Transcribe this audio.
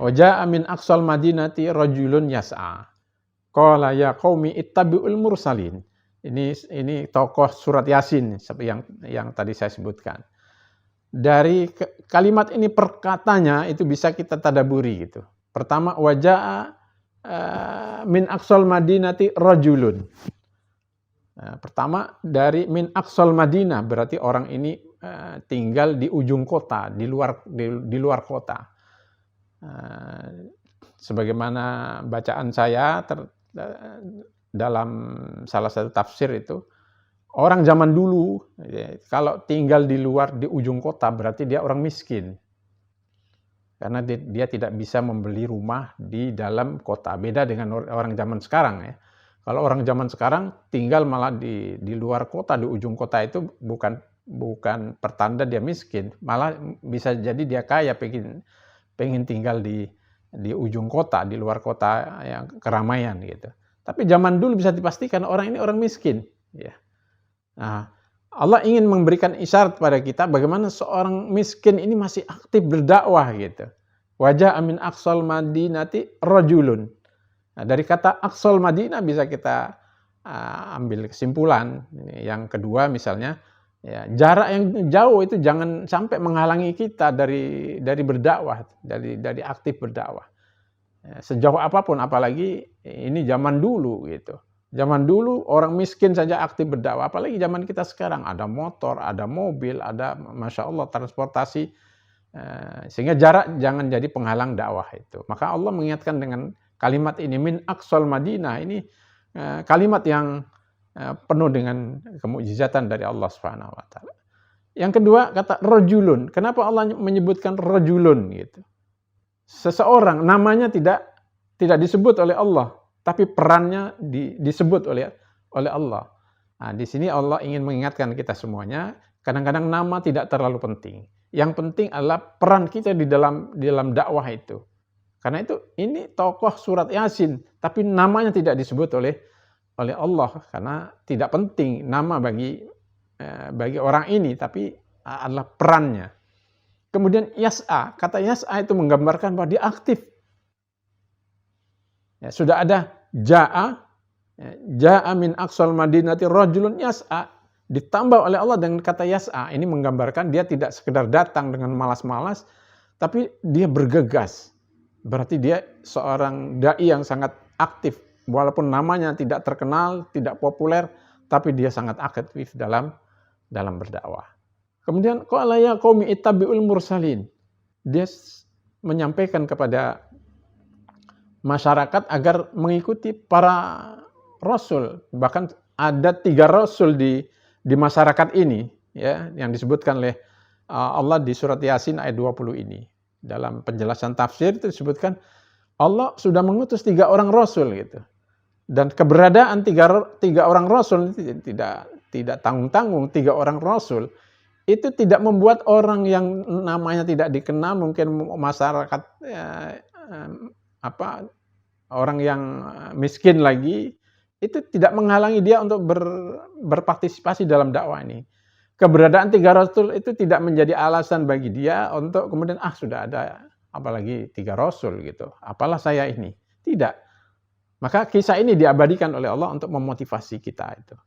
Wa jaa'a min aqsal madinati rajulun yas'a. Qala ya qaumi ittabi'ul mursalin. Ini tokoh surat Yasin seperti yang tadi saya sebutkan. Dari kalimat ini perkatanya itu bisa kita tadaburi gitu. Pertama, wa jaa'a min aqsal madinati rajulun. Nah, pertama dari min aqsal Madinah berarti orang ini tinggal di ujung kota, di luar kota. Sebagaimana bacaan saya dalam salah satu tafsir itu, orang zaman dulu kalau tinggal di ujung kota berarti dia orang miskin. Karena dia tidak bisa membeli rumah di dalam kota. Beda dengan orang zaman sekarang ya. Kalau orang zaman sekarang tinggal malah di luar kota, di ujung kota itu bukan pertanda dia miskin, malah bisa jadi dia kaya, pengen tinggal di ujung kota, di luar kota yang keramaian gitu. Tapi zaman dulu bisa dipastikan orang ini orang miskin. Ya. Nah, Allah ingin memberikan isyarat pada kita bagaimana seorang miskin ini masih aktif berdakwah gitu. Wa jaa'a min aqsal madinati rajulun. Nah, dari kata aqsal Madinah bisa kita ambil kesimpulan. Yang kedua misalnya, ya, jarak yang jauh itu jangan sampai menghalangi kita dari berdakwah, dari aktif berdakwah. Ya, sejauh apapun, apalagi ini zaman dulu gitu. Zaman dulu orang miskin saja aktif berdakwah, apalagi zaman kita sekarang ada motor, ada mobil, ada masya Allah transportasi, sehingga jarak jangan jadi penghalang dakwah itu. Maka Allah mengingatkan dengan kalimat ini min aqsal Madinah, ini kalimat yang penuh dengan kemukjizatan dari Allah Subhanahu wa taala. Yang kedua kata rajulun. Kenapa Allah menyebutkan rajulun gitu? Seseorang namanya tidak disebut oleh Allah, tapi perannya disebut oleh Allah. Nah, di sini Allah ingin mengingatkan kita semuanya, kadang-kadang nama tidak terlalu penting. Yang penting adalah peran kita di dalam dakwah itu. Karena itu ini tokoh surat Yasin, tapi namanya tidak disebut oleh Allah karena tidak penting nama bagi orang ini, tapi adalah perannya. Kemudian yas'a, kata yas'a itu menggambarkan bahwa dia aktif. Ya, sudah ada jaa'a min aqsal madinati rajulun yas'a, ditambah oleh Allah dengan kata yas'a. Ini menggambarkan dia tidak sekedar datang dengan malas-malas, tapi dia bergegas. Berarti dia seorang dai yang sangat aktif, walaupun namanya tidak terkenal, tidak populer, tapi dia sangat aktif dalam berdakwah. Kemudian qala ya qaumi ittabi'ul mursalin. Dia menyampaikan kepada masyarakat agar mengikuti para rasul. Bahkan ada 3 rasul di masyarakat ini, ya, yang disebutkan oleh Allah di surat Yasin ayat 20 ini. Dalam penjelasan tafsir itu disebutkan Allah sudah mengutus 3 orang rasul gitu. Dan keberadaan 3 orang rasul tidak tanggung-tanggung. 3 orang rasul itu tidak membuat orang yang namanya tidak dikenal, mungkin masyarakat orang yang miskin lagi, itu tidak menghalangi dia untuk berpartisipasi dalam dakwah ini. Keberadaan 3 rasul itu tidak menjadi alasan bagi dia untuk kemudian sudah ada apalagi 3 rasul gitu. Apalah saya ini. Tidak. Maka kisah ini diabadikan oleh Allah untuk memotivasi kita itu.